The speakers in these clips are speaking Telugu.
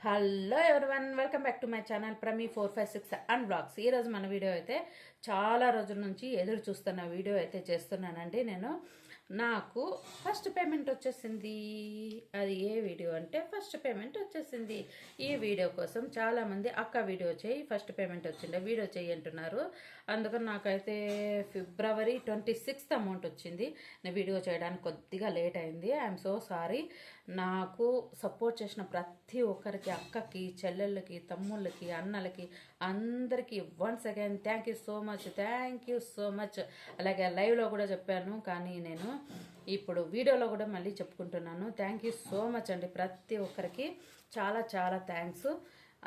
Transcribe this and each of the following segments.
Hello everyone, welcome back to my channel ప్రమి456 అండ్ బ్లాగ్స్. ఈరోజు మన వీడియో అయితే చాలా రోజుల నుంచి ఎదురు చూస్తున్న వీడియో అయితే చేస్తున్నానండి. నాకు ఫస్ట్ పేమెంట్ వచ్చేసింది. అది ఏ వీడియో అంటే ఫస్ట్ పేమెంట్ వచ్చేసింది. ఈ వీడియో కోసం చాలామంది అక్క వీడియో చేయి, ఫస్ట్ పేమెంట్ వచ్చింది, వీడియో చేయి అంటున్నారు. అందుకని నాకైతే February 26th అమౌంట్ వచ్చింది. నేను వీడియో చేయడానికి కొద్దిగా లేట్ అయింది. I'm so sorry. నాకు సపోర్ట్ చేసిన ప్రతి ఒక్కరికి, అక్కకి, చెల్లెళ్ళకి, తమ్ముళ్ళకి, అన్నలకి, అందరికీ once again thank you so much, thank you so much. అలాగే లైవ్లో కూడా చెప్పాను, కానీ నేను ఇప్పుడు వీడియోలో కూడా మళ్ళీ చెప్పుకుంటున్నాను. థ్యాంక్ యూ సో మచ్ అండి ప్రతి ఒక్కరికి, చాలా చాలా థ్యాంక్స్.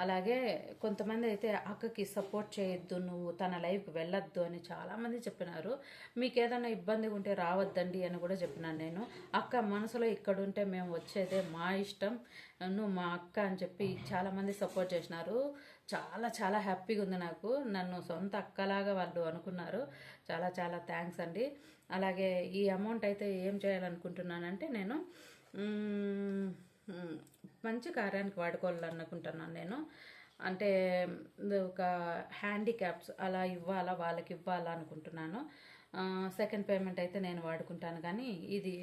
అలాగే కొంతమంది అయితే అక్కకి సపోర్ట్ చేయొద్దు, నువ్వు తన లైఫ్కి వెళ్ళొద్దు అని చాలామంది చెప్పినారు. మీకు ఏదైనా ఇబ్బంది ఉంటే రావద్దండి అని కూడా చెప్పినాను నేను. అక్క మనసులో ఇక్కడుంటే మేము వచ్చేదే మా ఇష్టం, నువ్వు మా అక్క అని చెప్పి చాలామంది సపోర్ట్ చేసినారు. చాలా చాలా హ్యాపీగా ఉంది నాకు. నన్ను సొంత అక్కలాగా వాళ్ళు అనుకున్నారు. చాలా చాలా థ్యాంక్స్ అండి. అలాగే ఈ అమౌంట్ అయితే ఏం చేయాలనుకుంటున్నానంటే, నేను మంచి కార్యానికి వాడుకోవాలనుకుంటున్నాను నేను. అంటే ఒక హ్యాండిక్యాప్స్ అలా ఇవ్వాలా, వాళ్ళకి ఇవ్వాలా అనుకుంటున్నాను. సెకండ్ పేమెంట్ అయితే నేను వాడుకుంటాను, కానీ ఇది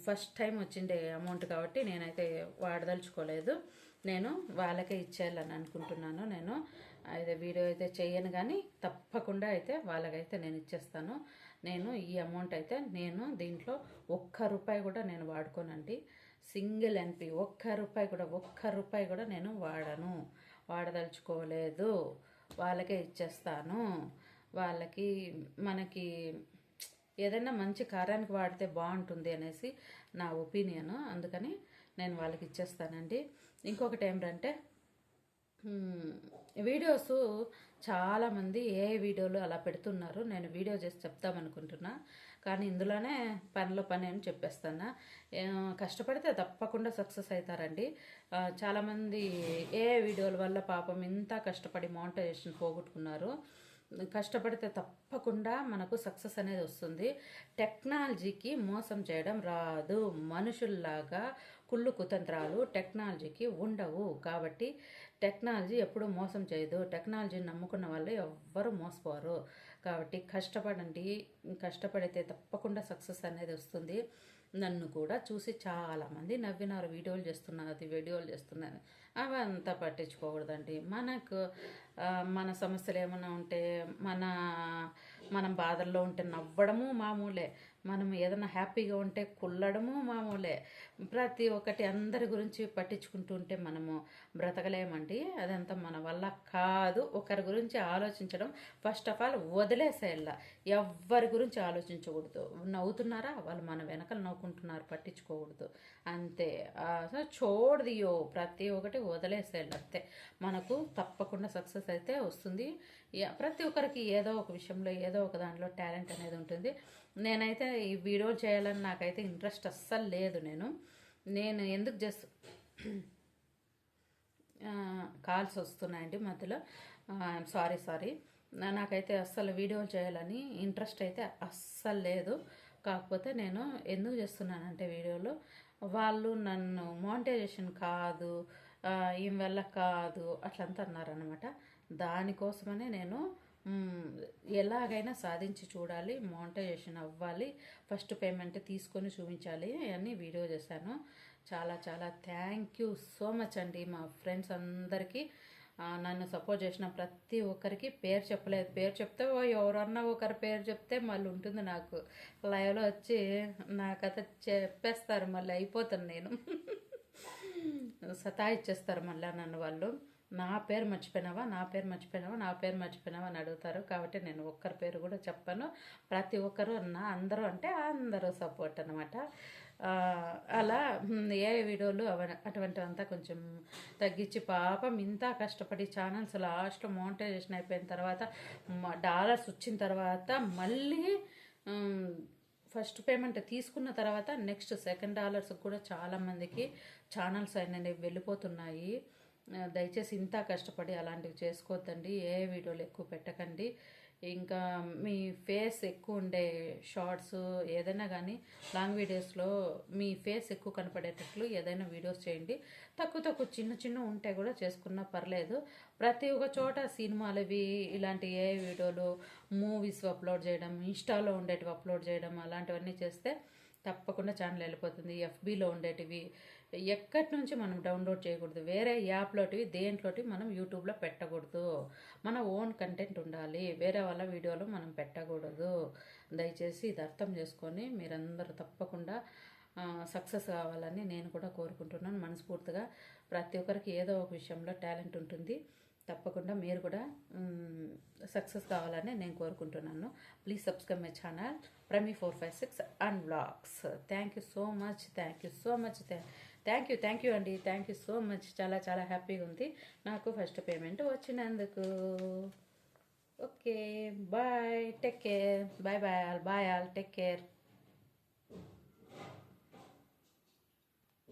ఫస్ట్ టైం వచ్చిండే అమౌంట్ కాబట్టి నేనైతే వాడదలుచుకోలేదు. నేను వాళ్ళకే ఇచ్చేయాలని అనుకుంటున్నాను. నేను అయితే వీడియో అయితే చేయను, కానీ తప్పకుండా అయితే వాళ్ళకైతే నేను ఇచ్చేస్తాను. నేను ఈ అమౌంట్ అయితే నేను దీంట్లో ఒక్క రూపాయి కూడా నేను వాడుకోనండి. సింగిల్ ఎన్పి ఒక్క రూపాయి కూడా నేను వాడదలుచుకోలేదు. వాళ్ళకే ఇచ్చేస్తాను. వాళ్ళకి మనకి ఏదైనా మంచి కార్యానికి వాడితే బాగుంటుంది అనేసి నా ఒపీనియన్. అందుకని నేను వాళ్ళకి ఇచ్చేస్తానండి. ఇంకొకటి ఏమిటంటే, వీడియోస్ చాలామంది ఏ వీడియోలు అలా పెడుతున్నారు. నేను వీడియో చేసి చెప్తామనుకుంటున్నా, కానీ ఇందులోనే పనిలో పని అని చెప్పేస్తాను. కష్టపడితే తప్పకుండా సక్సెస్ అవుతారండి. చాలామంది ఏ వీడియోల వల్ల పాపం ఇంత కష్టపడి మోనిటైజేషన్ పోగొట్టుకున్నారు. కష్టపడితే తప్పకుండా మనకు సక్సెస్ అనేది వస్తుంది. టెక్నాలజీకి మోసం చేయడం రాదు. మనుషుల్లాగా కుళ్ళు కుతంత్రాలు టెక్నాలజీకి ఉండవు. కాబట్టి టెక్నాలజీ ఎప్పుడూ మోసం చేయదు. టెక్నాలజీని నమ్ముకున్న వాళ్ళు ఎవ్వరూ మోసపోరు. కాబట్టి కష్టపడండి. కష్టపడితే తప్పకుండా సక్సెస్ అనేది వస్తుంది. నన్ను కూడా చూసి చాలామంది నవ్వినారు. వీడియోలు చేస్తున్నారు. అవంతా పట్టించుకోకూడదండి. మన సమస్యలు ఏమైనా ఉంటే, మనం బాధల్లో ఉంటే నవ్వడము మామూలే. మనం ఏదైనా హ్యాపీగా ఉంటే కుల్లడము మామూలే. ప్రతి ఒక్కటి అందరి గురించి పట్టించుకుంటూ ఉంటే మనము బ్రతకలేమండి. అదంతా మన వల్ల కాదు. ఒకరి గురించి ఆలోచించడం ఫస్ట్ ఆఫ్ ఆల్ వదిలేసేయాల. ఎవ్వరి గురించి ఆలోచించకూడదు. నవ్వుతున్నారా, వాళ్ళు మన వెనకలు నవ్వుకుంటున్నారు, పట్టించుకోకూడదు అంతే. చూడదియో ప్రతి ఒక్కటి వదిలేసేయాలి అంతే. మనకు తప్పకుండా సక్సెస్ అయితే వస్తుంది. ప్రతి ఒక్కరికి ఏదో ఒక విషయంలో, ఏదో ఒక దాంట్లో టాలెంట్ అనేది ఉంటుంది. నేనైతే ఈ వీడియో చేయాలని నాకైతే ఇంట్రెస్ట్ అస్సలు లేదు. నేను ఎందుకు జస్ట్ కాల్స్ వస్తున్నాయండి మధ్యలో. సారీ. నాకైతే అస్సలు వీడియోలు చేయాలని ఇంట్రెస్ట్ అయితే అస్సలు లేదు. కాకపోతే నేను ఎందుకు చేస్తున్నానంటే, వీడియోలో వాళ్ళు నన్ను మోనిటైజేషన్ కాదు, ఈమె వల్ల కాదు అట్లంతా అన్నారనమాట. దానికోసమనే నేను ఎలాగైనా సాధించి చూడాలి, మోనిటైజేషన్ అవ్వాలి, ఫస్ట్ పేమెంట్ తీసుకొని చూపించాలి అని వీడియో చేశాను. చాలా చాలా థ్యాంక్ యూ సో మచ్ అండి మా ఫ్రెండ్స్ అందరికీ. నన్ను సపోర్ట్ చేసిన ప్రతి ఒక్కరికి పేరు చెప్పలేదు. పేరు చెప్తే ఎవరన్నా ఒకరి పేరు చెప్తే మళ్ళీ ఉంటుంది. నాకు లైవ్లో వచ్చి నా కథ చెప్పేస్తారు, మళ్ళీ అయిపోతాను నేను. సతాయిచ్చేస్తారు మళ్ళీ నన్ను వాళ్ళు. నా పేరు మర్చిపోయినావా అని అడుగుతారు. కాబట్టి నేను ఒక్కరి పేరు కూడా చెప్పను. ప్రతి ఒక్కరు అందరూ అంటే అందరూ సపోర్ట్ అనమాట. అలా ఏ వీడియోలు అటువంటివంతా కొంచెం తగ్గించి, పాపం ఇంత కష్టపడి ఛానల్స్ లాస్ట్లో మోనిటైజేషన్ అయిపోయిన తర్వాత, డాలర్స్ వచ్చిన తర్వాత, మళ్ళీ ఫస్ట్ పేమెంట్ తీసుకున్న తర్వాత నెక్స్ట్ సెకండ్ డాలర్స్ కూడా చాలామందికి ఛానల్స్ అనేవి వెళ్ళిపోతున్నాయి. దయచేసి ఇంత కష్టపడి అలాంటివి చేసుకోవద్దండి. ఏ వీడియోలు ఎక్కువ పెట్టకండి. ఇంకా మీ ఫేస్ ఎక్కువ ఉండే షార్ట్స్ ఏదైనా కానీ లాంగ్ వీడియోస్లో మీ ఫేస్ ఎక్కువ కనపడేటట్లు ఏదైనా వీడియోస్ చేయండి. తక్కువ తక్కువ చిన్న చిన్న ఉంటే కూడా చేసుకున్నా పర్లేదు. ప్రతి ఒక్క చోట సినిమాలు ఇవి ఇలాంటి ఏ వీడియోలు మూవీస్ అప్లోడ్ చేయడం, ఇన్స్టాలో ఉండేటివి అప్లోడ్ చేయడం అలాంటివన్నీ చేస్తే తప్పకుండా ఛానల్ వెళ్ళిపోతుంది. ఎఫ్బీలో ఉండేటివి ఎక్కడి నుంచి మనం డౌన్లోడ్ చేయకూడదు, వేరే యాప్లోటివి దేంట్లోటి మనం యూట్యూబ్లో పెట్టకూడదు. మన ఓన్ కంటెంట్ ఉండాలి, వేరే వాళ్ళ వీడియోలు మనం పెట్టకూడదు. దయచేసి ఇది అర్థం చేసుకొని మీరందరూ తప్పకుండా సక్సెస్ కావాలని నేను కూడా కోరుకుంటున్నాను మనస్ఫూర్తిగా. ప్రతి ఒక్కరికి ఏదో ఒక విషయంలో టాలెంట్ ఉంటుంది. తప్పకుండా మీరు కూడా సక్సెస్ కావాలని నేను కోరుకుంటున్నాను. Please subscribe my channel Premi456 and vlogs. Thank you so much, thank you so much, thank you అండి, థ్యాంక్ యూ సో మచ్. చాలా చాలా హ్యాపీగా ఉంది నాకు ఫస్ట్ పేమెంట్ వచ్చినందుకు. Okay, bye, take care, bye bye all, take care.